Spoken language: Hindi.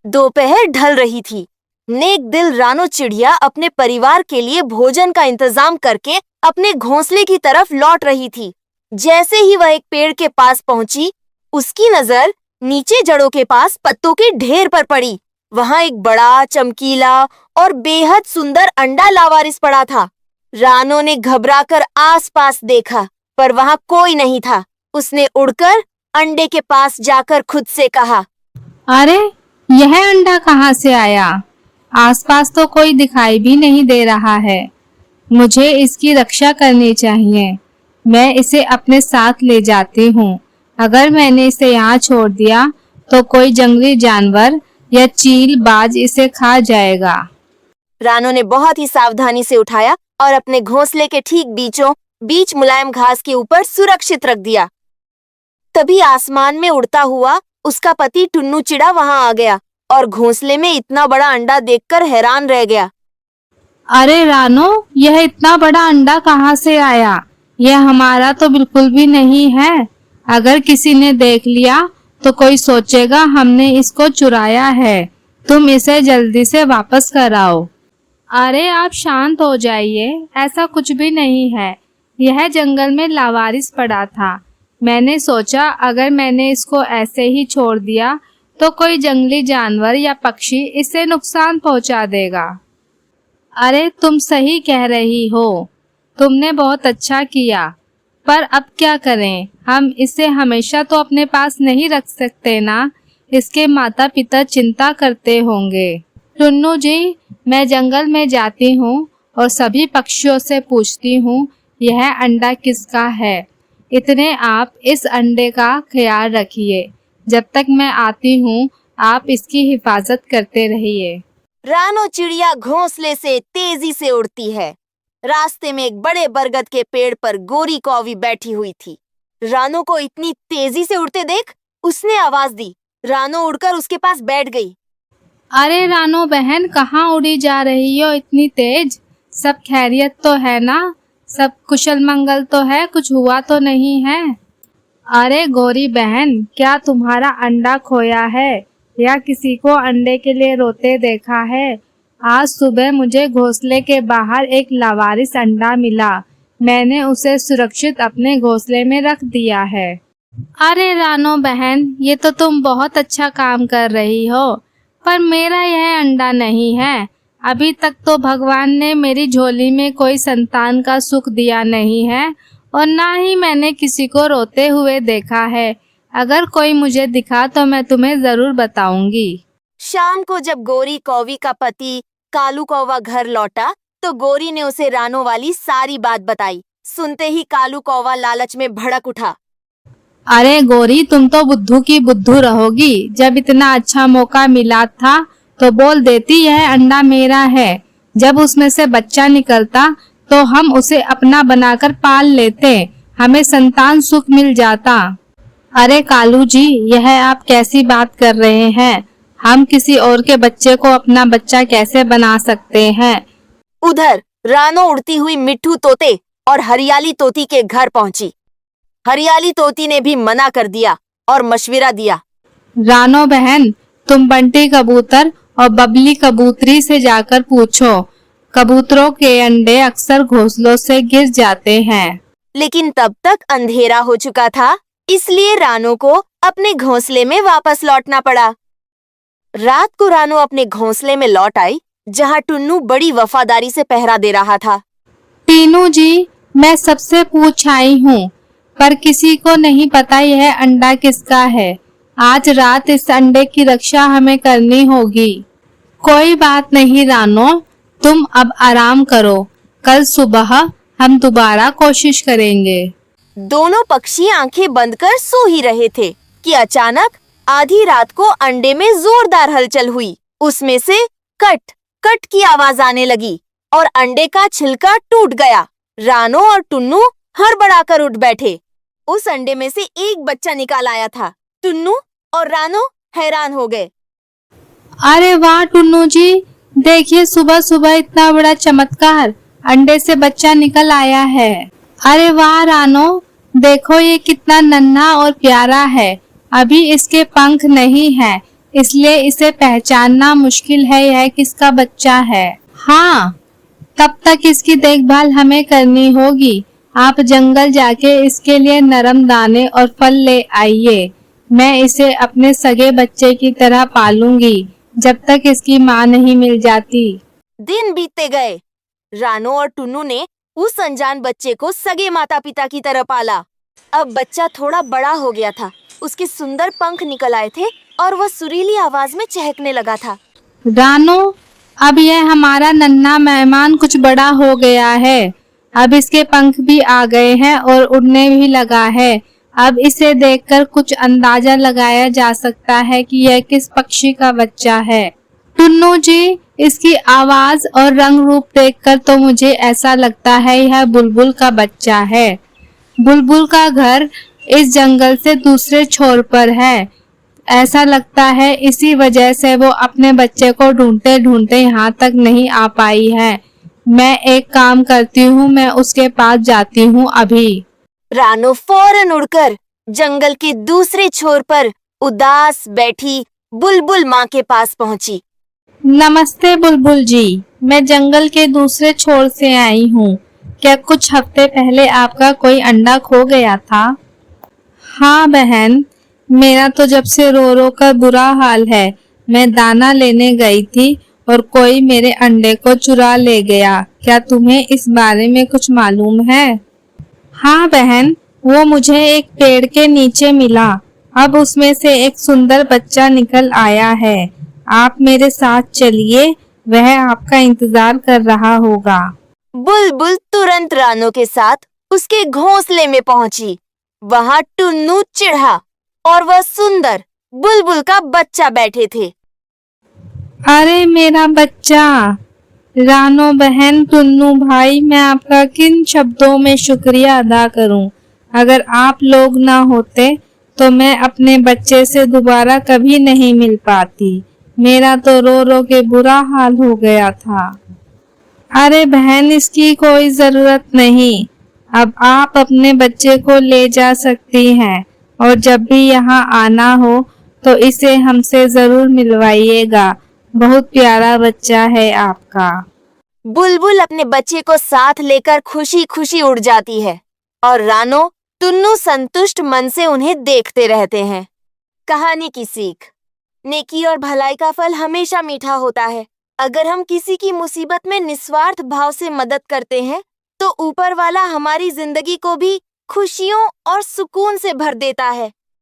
दोपहर ढल रही थी। नेक दिल रानो चिड़िया अपने परिवार के लिए भोजन का इंतजाम करके अपने घोंसले की तरफ लौट रही थी। जैसे ही वह एक पेड़ के पास पहुंची, उसकी नजर नीचे जड़ों के पास पत्तों के ढेर पर पड़ी। वहां एक बड़ा, चमकीला और बेहद सुंदर अंडा लावारिस पड़ा था। रानो ने घबराकर आसपास देखा, पर वहां कोई नहीं था। उसने उड़कर अंडे के पास जाकर खुद से कहा, अरे, यह अंडा कहाँ से आया? आसपास तो कोई दिखाई भी नहीं दे रहा है। मुझे इसकी रक्षा करनी चाहिए। मैं इसे अपने साथ ले जाती हूँ। अगर मैंने इसे यहाँ छोड़ दिया तो कोई जंगली जानवर या चील बाज इसे खा जाएगा। रानो ने बहुत ही सावधानी से उठाया और अपने घोंसले के ठीक बीचों बीच मुलायम घास के ऊपर सुरक्षित रख दिया। तभी आसमान में उड़ता हुआ उसका पति टुन्नू चिड़ा वहां आ गया और घोंसले में इतना बड़ा अंडा देखकर हैरान रह गया। अरे रानो, यह इतना बड़ा अंडा कहाँ से आया? यह हमारा तो बिल्कुल भी नहीं है। अगर किसी ने देख लिया तो कोई सोचेगा हमने इसको चुराया है। तुम इसे जल्दी से वापस कराओ। अरे आप शांत हो जाइए, ऐसा कुछ भी नहीं है। यह जंगल में लावारिस पड़ा था। मैंने सोचा अगर मैंने इसको ऐसे ही छोड़ दिया तो कोई जंगली जानवर या पक्षी इसे नुकसान पहुंचा देगा। अरे तुम सही कह रही हो। तुमने बहुत अच्छा किया। पर अब क्या करें? हम इसे हमेशा तो अपने पास नहीं रख सकते ना। इसके माता पिता चिंता करते होंगे। टुन्नू जी, मैं जंगल में जाती हूँ और सभी पक्षियों से पूछती हूँ यह अंडा किसका है। इतने आप इस अंडे का ख्याल रखिए। जब तक मैं आती हूँ आप इसकी हिफाजत करते रहिए। रानो चिड़िया घोंसले से तेजी से उड़ती है। रास्ते में एक बड़े बरगद के पेड़ पर गोरी कौवी बैठी हुई थी। रानो को इतनी तेजी से उड़ते देख उसने आवाज दी। रानो उड़कर उसके पास बैठ गई। अरे रानो बहन, कहाँ उड़ी जा रही हो इतनी तेज? सब खैरियत तो है ना? सब कुशल मंगल तो है? कुछ हुआ तो नहीं है? अरे गोरी बहन, क्या तुम्हारा अंडा खोया है या किसी को अंडे के लिए रोते देखा है? आज सुबह मुझे घोंसले के बाहर एक लावारिस अंडा मिला। मैंने उसे सुरक्षित अपने घोंसले में रख दिया है। अरे रानो बहन, ये तो तुम बहुत अच्छा काम कर रही हो, पर मेरा यह अंडा नहीं है। अभी तक तो भगवान ने मेरी झोली में कोई संतान का सुख दिया नहीं है और ना ही मैंने किसी को रोते हुए देखा है। अगर कोई मुझे दिखा तो मैं तुम्हें जरूर बताऊंगी। शाम को जब गोरी कौवी का पति कालू कौवा घर लौटा तो गोरी ने उसे रानो वाली सारी बात बताई। सुनते ही कालू कौवा लालच में भड़क उठा। अरे गोरी, तुम तो बुद्धू की बुद्धू रहोगी। जब इतना अच्छा मौका मिला था तो बोल देती यह अंडा मेरा है। जब उसमें से बच्चा निकलता तो हम उसे अपना बनाकर पाल लेते। हमें संतान सुख मिल जाता। अरे कालू जी, यह आप कैसी बात कर रहे हैं? हम किसी और के बच्चे को अपना बच्चा कैसे बना सकते हैं? उधर रानो उड़ती हुई मिट्ठू तोते और हरियाली तोती के घर पहुंची। हरियाली तोती ने भी मना कर दिया और मशविरा दिया। रानो बहन, तुम बंटी कबूतर और बबली कबूतरी से जाकर पूछो। कबूतरों के अंडे अक्सर घोंसलों से गिर जाते हैं। लेकिन तब तक अंधेरा हो चुका था, इसलिए रानो को अपने घोंसले में वापस लौटना पड़ा। रात को रानो अपने घोंसले में लौट आई, जहां टुन्नू बड़ी वफादारी से पहरा दे रहा था। टीनू जी, मैं सबसे पूछ आई हूँ, पर किसी को नहीं पता यह अंडा किसका है। आज रात इस अंडे की रक्षा हमें करनी होगी। कोई बात नहीं रानो, तुम अब आराम करो। कल सुबह हम दोबारा कोशिश करेंगे। दोनों पक्षी आंखें बंद कर सो ही रहे थे कि अचानक आधी रात को अंडे में जोरदार हलचल हुई। उसमें से कट कट की आवाज आने लगी और अंडे का छिलका टूट गया। रानो और टुन्नू हड़बड़ाकर उठ बैठे। उस अंडे में से एक बच्चा निकाल आया था। टुन्नू और रानो हैरान हो गए। अरे वाह टुन्नू जी, देखिए सुबह सुबह इतना बड़ा चमत्कार, अंडे से बच्चा निकल आया है। अरे वाह रानो, देखो ये कितना नन्हा और प्यारा है। अभी इसके पंख नहीं है, इसलिए इसे पहचानना मुश्किल है यह किसका बच्चा है। हाँ, तब तक इसकी देखभाल हमें करनी होगी। आप जंगल जाके इसके लिए नरम दाने और फल ले आइए। मैं इसे अपने सगे बच्चे की तरह पालूंगी जब तक इसकी माँ नहीं मिल जाती। दिन बीतते गए। रानो और टुन्नू ने उस अनजान बच्चे को सगे माता पिता की तरह पाला। अब बच्चा थोड़ा बड़ा हो गया था। उसके सुंदर पंख निकल आए थे और वह सुरीली आवाज में चहकने लगा था। रानो, अब यह हमारा नन्हा मेहमान कुछ बड़ा हो गया है। अब इसके पंख भी आ गए हैं और उड़ने भी लगा है। अब इसे देखकर कुछ अंदाजा लगाया जा सकता है कि यह किस पक्षी का बच्चा है। टुन्नू जी, इसकी आवाज और रंग रूप देखकर तो मुझे ऐसा लगता है यह बुलबुल का बच्चा है। बुलबुल का घर इस जंगल से दूसरे छोर पर है। ऐसा लगता है इसी वजह से वो अपने बच्चे को ढूंढते ढूंढते यहाँ तक नहीं आ पाई है। मैं एक काम करती हूँ, मैं उसके पास जाती हूँ अभी। रानो फौरन उड़कर जंगल के दूसरे छोर पर उदास बैठी बुलबुल माँ के पास पहुँची। नमस्ते बुलबुल जी, मैं जंगल के दूसरे छोर से आई हूँ। क्या कुछ हफ्ते पहले आपका कोई अंडा खो गया था? हाँ बहन, मेरा तो जब से रो रो कर बुरा हाल है। मैं दाना लेने गई थी और कोई मेरे अंडे को चुरा ले गया। क्या तुम्हें इस बारे में कुछ मालूम है? हाँ बहन, वो मुझे एक पेड़ के नीचे मिला। अब उसमें से एक सुंदर बच्चा निकल आया है। आप मेरे साथ चलिए, वह आपका इंतजार कर रहा होगा। बुलबुल तुरंत रानो के साथ उसके घोंसले में पहुंची। वहां टुन्नू, चिढ़ा और वह सुंदर बुलबुल का बच्चा बैठे थे। अरे मेरा बच्चा! रानो बहन, टुन्नू भाई, मैं आपका किन शब्दों में शुक्रिया अदा करूं। अगर आप लोग ना होते तो मैं अपने बच्चे से दोबारा कभी नहीं मिल पाती। मेरा तो रो रो के बुरा हाल हो गया था। अरे बहन, इसकी कोई जरूरत नहीं। अब आप अपने बच्चे को ले जा सकती हैं और जब भी यहाँ आना हो तो इसे हमसे जरूर मिलवाइएगा। बहुत प्यारा बच्चा है आपका। बुलबुल अपने बच्चे को साथ लेकर खुशी खुशी उड़ जाती है और रानो, टुन्नू संतुष्ट मन से उन्हें देखते रहते हैं। कहानी की सीख: नेकी और भलाई का फल हमेशा मीठा होता है। अगर हम किसी की मुसीबत में निस्वार्थ भाव से मदद करते हैं तो ऊपर वाला हमारी जिंदगी को भी खुशियों और सुकून से भर देता है।